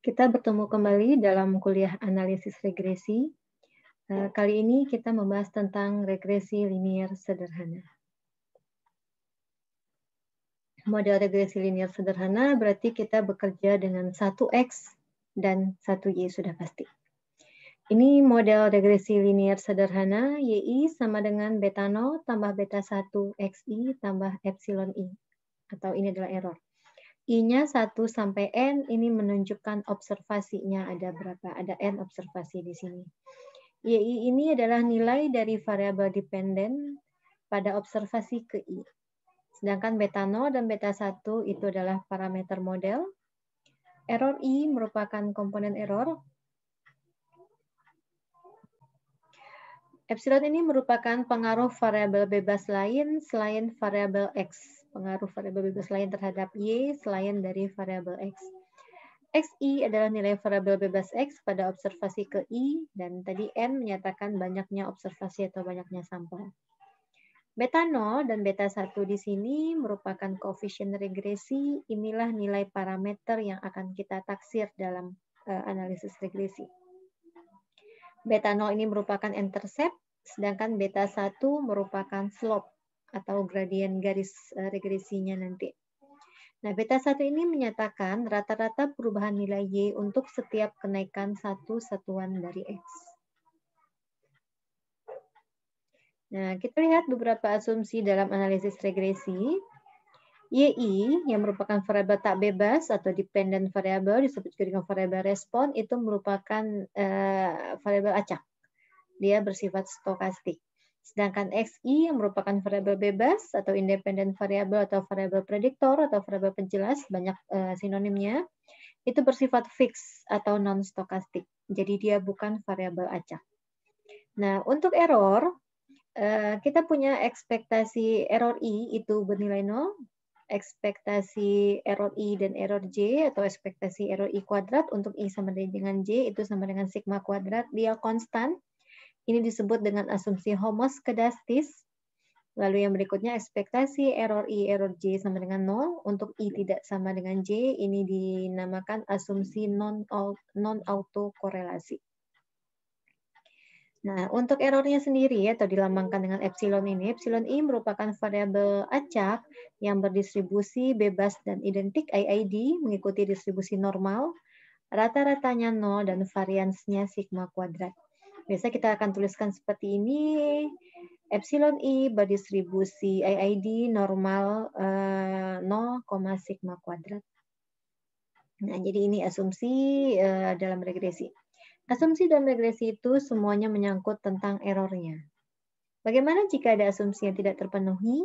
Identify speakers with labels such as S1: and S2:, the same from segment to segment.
S1: Kita bertemu kembali dalam kuliah analisis regresi. Kali ini kita membahas tentang regresi linier sederhana. Model regresi linier sederhana berarti kita bekerja dengan 1X dan 1Y sudah pasti. Ini model regresi linier sederhana, YI sama dengan beta 0 tambah beta 1 XI tambah epsilon I. Atau ini adalah error. I-nya 1 sampai N, ini menunjukkan observasinya ada berapa, ada N observasi di sini. YI ini adalah nilai dari variabel dependen pada observasi ke I. Sedangkan beta 0 dan beta 1 itu adalah parameter model. Error I merupakan komponen error. Epsilon ini merupakan pengaruh variabel bebas lain selain variabel X. Pengaruh variabel bebas lain terhadap Y selain dari variabel X. XI adalah nilai variabel bebas X pada observasi ke I, dan tadi N menyatakan banyaknya observasi atau banyaknya sampel. Beta 0 dan beta 1 di sini merupakan koefisien regresi. Inilah nilai parameter yang akan kita taksir dalam analisis regresi. Beta 0 ini merupakan intercept, sedangkan beta 1 merupakan slope atau gradien garis regresinya nanti. Nah, beta 1 ini menyatakan rata-rata perubahan nilai Y untuk setiap kenaikan satu satuan dari X. Nah, kita lihat beberapa asumsi dalam analisis regresi. YI yang merupakan variabel tak bebas atau dependent variable disebut juga dengan variabel respon, itu merupakan variabel acak. Dia bersifat stokastik. Sedangkan XI yang merupakan variabel bebas atau independent variable atau variabel prediktor atau variabel penjelas, banyak sinonimnya, itu bersifat fix atau non-stokastik. Jadi dia bukan variabel acak. Nah, untuk error, kita punya ekspektasi error I itu bernilai 0, ekspektasi error I dan error J atau ekspektasi error I kuadrat untuk I sama dengan J itu sama dengan sigma kuadrat, dia konstan. Ini disebut dengan asumsi homoskedastis. Lalu yang berikutnya ekspektasi error I, error J sama dengan 0. Untuk I tidak sama dengan J, ini dinamakan asumsi non-autokorelasi. Nah, untuk errornya sendiri atau dilambangkan dengan epsilon ini, epsilon I merupakan variabel acak yang berdistribusi bebas dan identik IID mengikuti distribusi normal, rata-ratanya 0 dan variansnya sigma kuadrat. Biasa kita akan tuliskan seperti ini, epsilon I berdistribusi IID normal 0, sigma kuadrat. Nah, jadi ini asumsi dalam regresi. Asumsi dalam regresi itu semuanya menyangkut tentang errornya. Bagaimana jika ada asumsi yang tidak terpenuhi?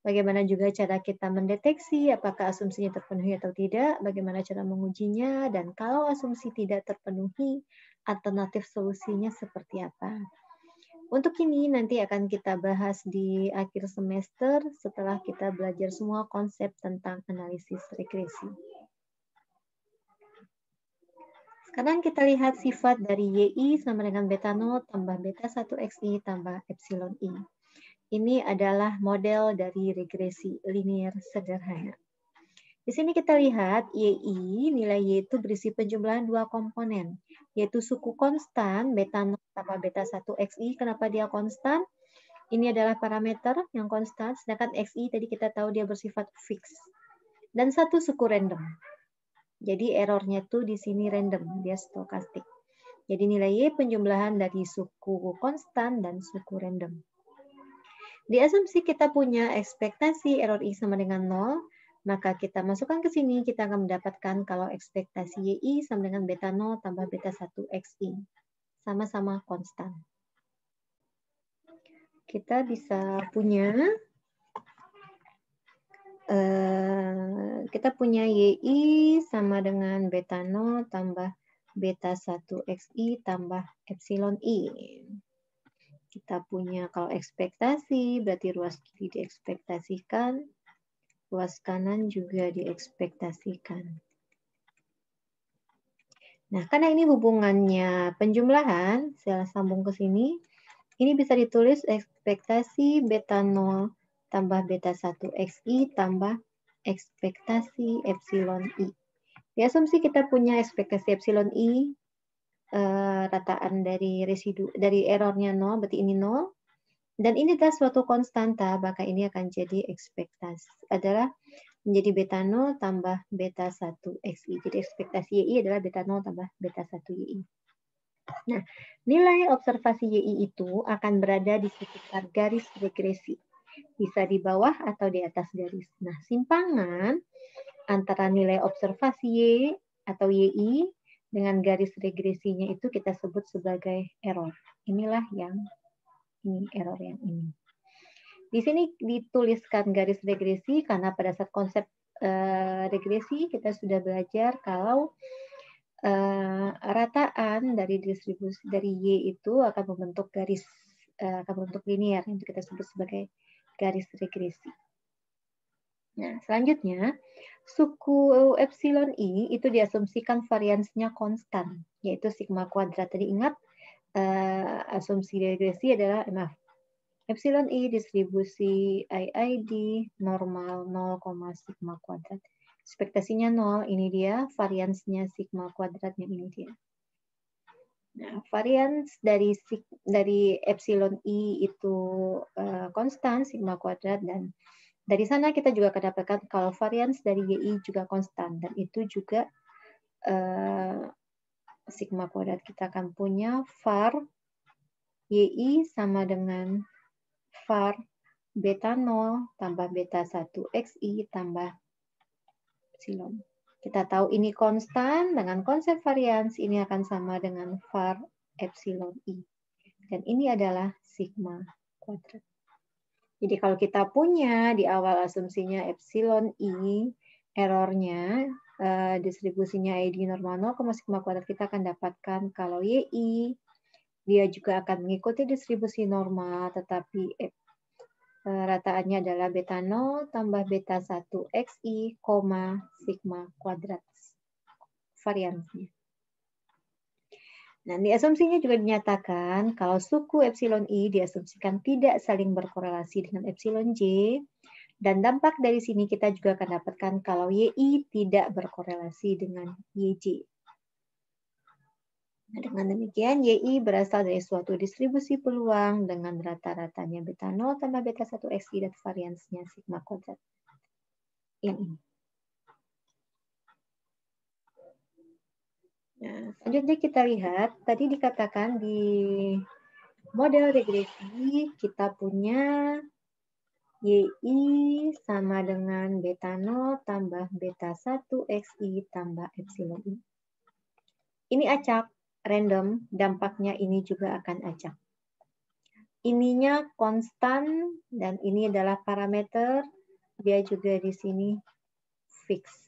S1: Bagaimana juga cara kita mendeteksi apakah asumsinya terpenuhi atau tidak? Bagaimana cara mengujinya? Dan kalau asumsi tidak terpenuhi, alternatif solusinya seperti apa? Untuk ini nanti akan kita bahas di akhir semester setelah kita belajar semua konsep tentang analisis regresi. Sekarang kita lihat sifat dari YI sama dengan beta 0 tambah beta 1 XI tambah epsilon I. Ini adalah model dari regresi linier sederhana. Di sini kita lihat YI, nilai Y itu berisi penjumlahan dua komponen, yaitu suku konstan beta 0 tambah beta 1 XI. Kenapa dia konstan? Ini adalah parameter yang konstan, sedangkan XI tadi kita tahu dia bersifat fix. Dan satu suku random. Jadi errornya tuh di sini random, dia stokastik. Jadi nilai Y penjumlahan dari suku konstan dan suku random. Di asumsi kita punya ekspektasi error I sama dengan 0, maka kita masukkan ke sini, kita akan mendapatkan kalau ekspektasi YI sama dengan beta 0 tambah beta 1 XI. Sama-sama konstan. Kita bisa punya YI sama dengan beta 0 tambah beta 1 XI tambah epsilon I. Kita punya kalau ekspektasi, berarti ruas kiri diekspektasikan, ruas kanan juga diekspektasikan. Nah, karena ini hubungannya penjumlahan, saya sambung ke sini, ini bisa ditulis ekspektasi beta 0 tambah beta 1 XI tambah ekspektasi epsilon I. Di asumsi kita punya ekspektasi epsilon I, rataan dari residu dari errornya 0, berarti ini 0. Dan ini adalah suatu konstanta, maka ini akan jadi ekspektasi adalah menjadi beta 0 tambah beta 1 XI. Jadi ekspektasi YI adalah beta 0 tambah beta 1 YI. Nah, nilai observasi YI itu akan berada di sekitar garis regresi. Bisa di bawah atau di atas garis. Nah, simpangan antara nilai observasi Y atau YI dengan garis regresinya itu kita sebut sebagai error. Inilah yang ini, error yang ini. Di sini dituliskan garis regresi karena pada saat konsep regresi kita sudah belajar kalau rataan dari distribusi dari Y itu akan membentuk garis, akan membentuk linear yang kita sebut sebagai garis regresi. Nah, selanjutnya suku epsilon I itu diasumsikan variansnya konstan, yaitu sigma kuadrat. Tadi ingat asumsi regresi adalah epsilon I distribusi IID normal 0, sigma kuadrat. Ekspektasinya 0, ini dia. Variansnya sigma kuadrat yang ini dia. Nah, varians dari epsilon I itu konstan, sigma kuadrat, dan dari sana kita juga akan dapatkan kalau varians dari YI juga konstan, dan itu juga sigma kuadrat. Kita akan punya var YI sama dengan var beta 0 tambah beta 1 XI tambah epsilon. Kita tahu ini konstan, dengan konsep varians ini akan sama dengan var epsilon I. Dan ini adalah sigma kuadrat. Jadi kalau kita punya di awal asumsinya epsilon I, errornya distribusinya ID normal 0, sigma kuadrat, kita akan dapatkan kalau YI dia juga akan mengikuti distribusi normal, tetapi rataannya adalah beta 0 tambah beta 1 XI, sigma kuadrat variansnya. Nah, di asumsinya juga dinyatakan kalau suku epsilon I diasumsikan tidak saling berkorelasi dengan epsilon J, dan dampak dari sini kita juga akan dapatkan kalau YI tidak berkorelasi dengan YJ. Nah, dengan demikian, YI berasal dari suatu distribusi peluang dengan rata-ratanya beta 0 tambah beta 1 XI dan variansnya sigma kuadrat. Yang ini. Nah, selanjutnya kita lihat, tadi dikatakan di model regresi kita punya YI sama dengan beta 0 tambah beta 1 XI tambah epsilon I. Ini acak, random, dampaknya ini juga akan acak. Ininya konstan dan ini adalah parameter, dia juga di sini fix.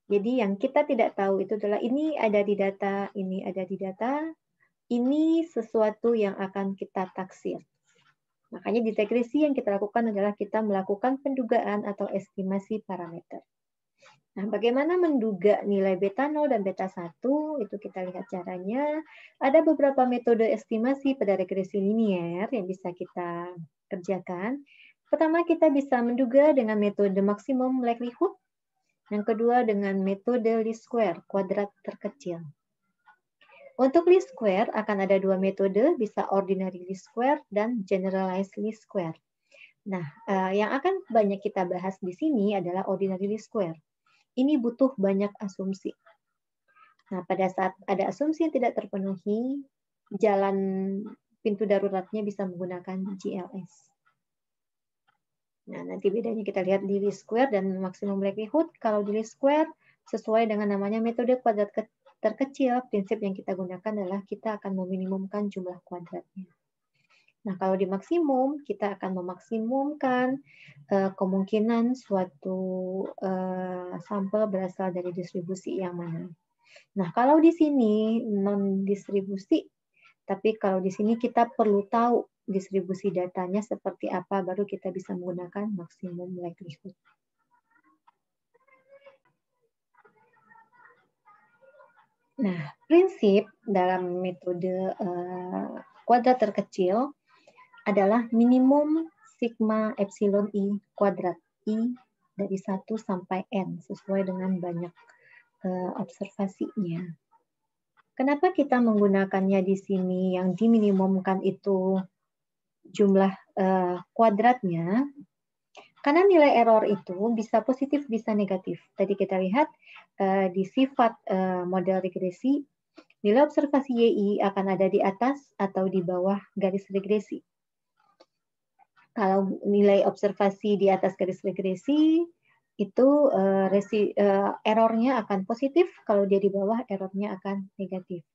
S1: Jadi yang kita tidak tahu itu adalah ini ada di data, ini ada di data, ini sesuatu yang akan kita taksir. Makanya di regresi yang kita lakukan adalah kita melakukan pendugaan atau estimasi parameter. Nah, bagaimana menduga nilai beta 0 dan beta 1? Itu kita lihat caranya. Ada beberapa metode estimasi pada regresi linier yang bisa kita kerjakan. Pertama, kita bisa menduga dengan metode maksimum likelihood. Yang kedua, dengan metode least square, kuadrat terkecil. Untuk least square akan ada dua metode, bisa ordinary least square dan generalized least square. Nah, yang akan banyak kita bahas di sini adalah ordinary least square. Ini butuh banyak asumsi. Nah, pada saat ada asumsi yang tidak terpenuhi, jalan pintu daruratnya bisa menggunakan GLS. Nah, nanti bedanya kita lihat di least square dan maximum likelihood. Kalau di least square, sesuai dengan namanya metode kuadrat terkecil, prinsip yang kita gunakan adalah kita akan meminimumkan jumlah kuadratnya. Nah, kalau di maksimum, kita akan memaksimumkan kemungkinan suatu sampel berasal dari distribusi yang mana. Nah, kalau di sini non-distribusi, tapi kalau di sini kita perlu tahu distribusi datanya seperti apa, baru kita bisa menggunakan maksimum likelihood. Nah, prinsip dalam metode kuadrat terkecil adalah minimum sigma epsilon I kuadrat I dari 1 sampai N sesuai dengan banyak observasinya. Kenapa kita menggunakannya di sini yang diminimumkan itu jumlah kuadratnya? Karena nilai error itu bisa positif, bisa negatif. Tadi kita lihat di sifat model regresi, nilai observasi YI akan ada di atas atau di bawah garis regresi. Kalau nilai observasi di atas garis regresi, itu errornya akan positif, kalau dia di bawah errornya akan negatif.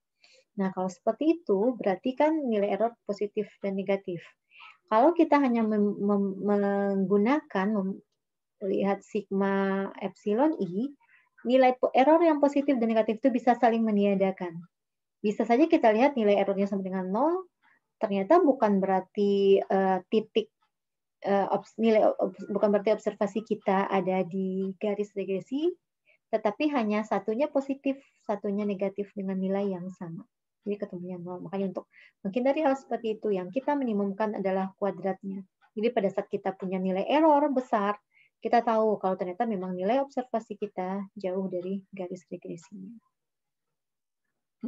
S1: Nah, kalau seperti itu, berarti kan nilai error positif dan negatif. Kalau kita hanya menggunakan melihat sigma epsilon i, nilai error yang positif dan negatif itu bisa saling meniadakan. Bisa saja kita lihat nilai errornya sama dengan 0, ternyata bukan berarti bukan berarti observasi kita ada di garis regresi, tetapi hanya satunya positif, satunya negatif dengan nilai yang sama. Jadi ketemunya 0. Makanya untuk menghindari hal seperti itu, yang kita minimumkan adalah kuadratnya. Jadi pada saat kita punya nilai error besar, kita tahu kalau ternyata memang nilai observasi kita jauh dari garis regresinya.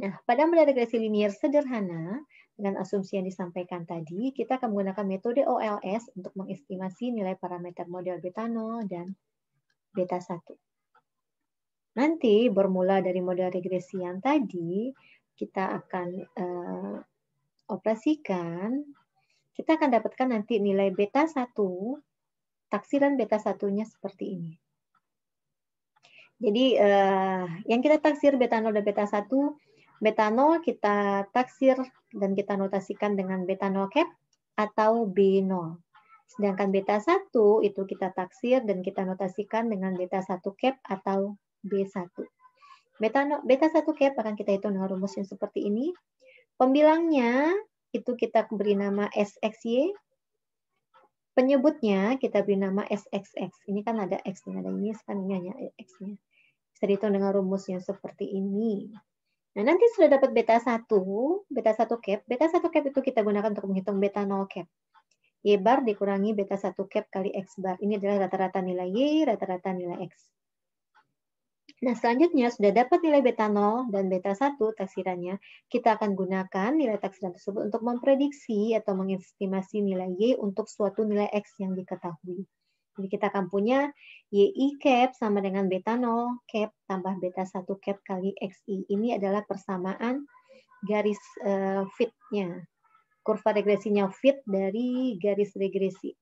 S1: Nah, pada model regresi linier sederhana, dengan asumsi yang disampaikan tadi, kita akan menggunakan metode OLS untuk mengestimasi nilai parameter model beta 0 dan beta 1. Nanti bermula dari model regresi yang tadi, kita akan operasikan, kita akan dapatkan nanti nilai beta 1, taksiran beta 1-nya seperti ini. Jadi yang kita taksir beta 0 dan beta 1, beta 0 kita taksir dan kita notasikan dengan beta 0 cap atau B0. Sedangkan beta 1 itu kita taksir dan kita notasikan dengan beta 1 cap atau B1. Beta 1 cap akan kita hitung dengan rumus yang seperti ini. Pembilangnya itu kita beri nama SXY. Penyebutnya kita beri nama SXX. Ini kan ada X, ada ini, sekarang ini hanya X-nya. Bisa dihitung dengan rumus yang seperti ini. Nah, nanti sudah dapat beta 1 cap. Beta 1 cap itu kita gunakan untuk menghitung beta 0 cap. Y bar dikurangi beta 1 cap kali X bar. Ini adalah rata-rata nilai Y, rata-rata nilai X. Nah, selanjutnya sudah dapat nilai beta 0 dan beta 1 taksirannya, kita akan gunakan nilai taksiran tersebut untuk memprediksi atau mengestimasi nilai Y untuk suatu nilai X yang diketahui. Jadi kita akan punya YI cap sama dengan beta 0 cap tambah beta 1 cap kali XI. Ini adalah persamaan garis fit-nya. Kurva regresinya fit dari garis regresi.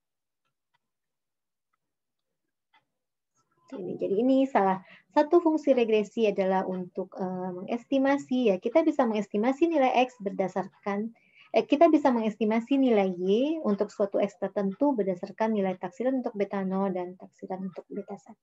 S1: Jadi ini salah satu fungsi regresi adalah untuk mengestimasi, ya kita bisa mengestimasi nilai X berdasarkan, kita bisa mengestimasi nilai Y untuk suatu X tertentu berdasarkan nilai taksiran untuk beta 0 dan taksiran untuk beta 1.